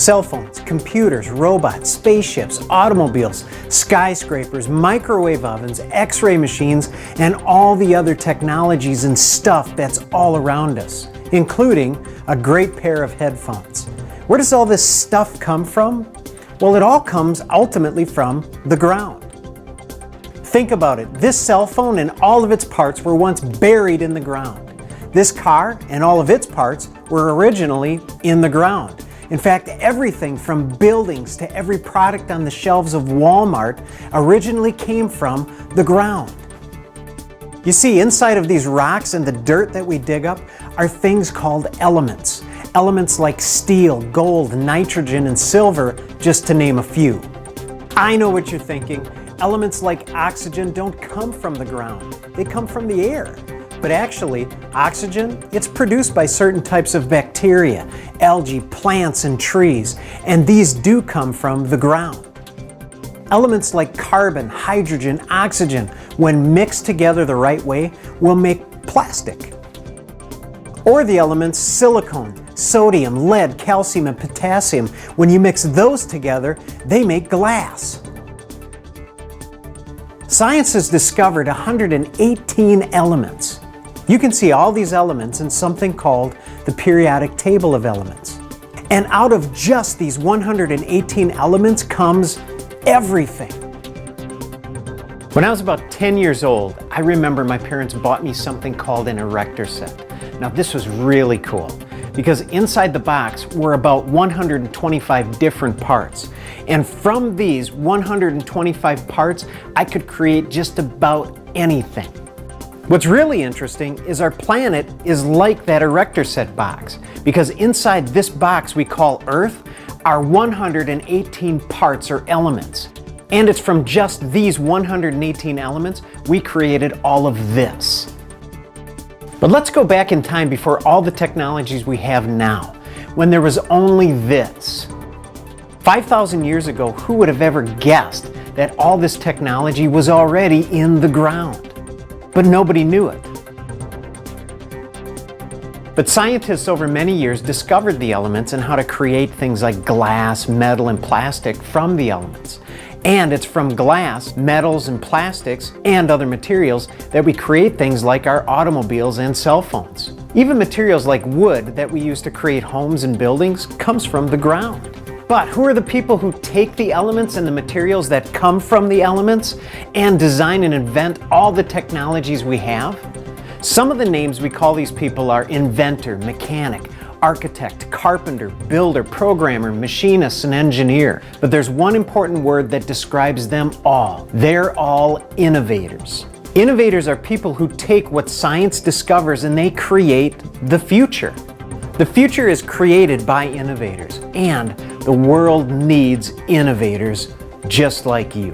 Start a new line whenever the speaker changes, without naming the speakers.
Cell phones, computers, robots, spaceships, automobiles, skyscrapers, microwave ovens, X-ray machines, and all the other technologies and stuff that's all around us, including a great pair of headphones. Where does all this stuff come from? Well, it all comes ultimately from the ground. Think about it. This cell phone and all of its parts were once buried in the ground. This car and all of its parts were originally in the ground. In fact, everything from buildings to every product on the shelves of Walmart originally came from the ground. You see, inside of these rocks and the dirt that we dig up are things called elements. Elements like steel, gold, nitrogen, and silver, just to name a few. I know what you're thinking. Elements like oxygen don't come from the ground. They come from the air. But actually, oxygen, it's produced by certain types of bacteria, algae, plants, and trees, and these do come from the ground. Elements like carbon, hydrogen, oxygen, when mixed together the right way, will make plastic. Or the elements silicon, sodium, lead, calcium, and potassium, when you mix those together, they make glass. Science has discovered 118 elements. You can see all these elements in something called the periodic table of elements. And out of just these 118 elements comes everything. When I was about 10 years old, I remember my parents bought me something called an erector set. Now this was really cool because inside the box were about 125 different parts. And from these 125 parts, I could create just about anything. What's really interesting is our planet is like that erector set box, because inside this box we call Earth are 118 parts or elements. And it's from just these 118 elements we created all of this. But let's go back in time before all the technologies we have now, when there was only this. 5,000 years ago, who would have ever guessed that all this technology was already in the ground? But nobody knew it. But scientists over many years discovered the elements and how to create things like glass, metal, and plastic from the elements. And it's from glass, metals, and plastics, and other materials that we create things like our automobiles and cell phones. Even materials like wood that we use to create homes and buildings comes from the ground. But who are the people who take the elements and the materials that come from the elements and design and invent all the technologies we have? Some of the names we call these people are inventor, mechanic, architect, carpenter, builder, programmer, machinist, and engineer. But there's one important word that describes them all. They're all innovators. Innovators are people who take what science discovers and they create the future. The future is created by innovators, and the world needs innovators just like you.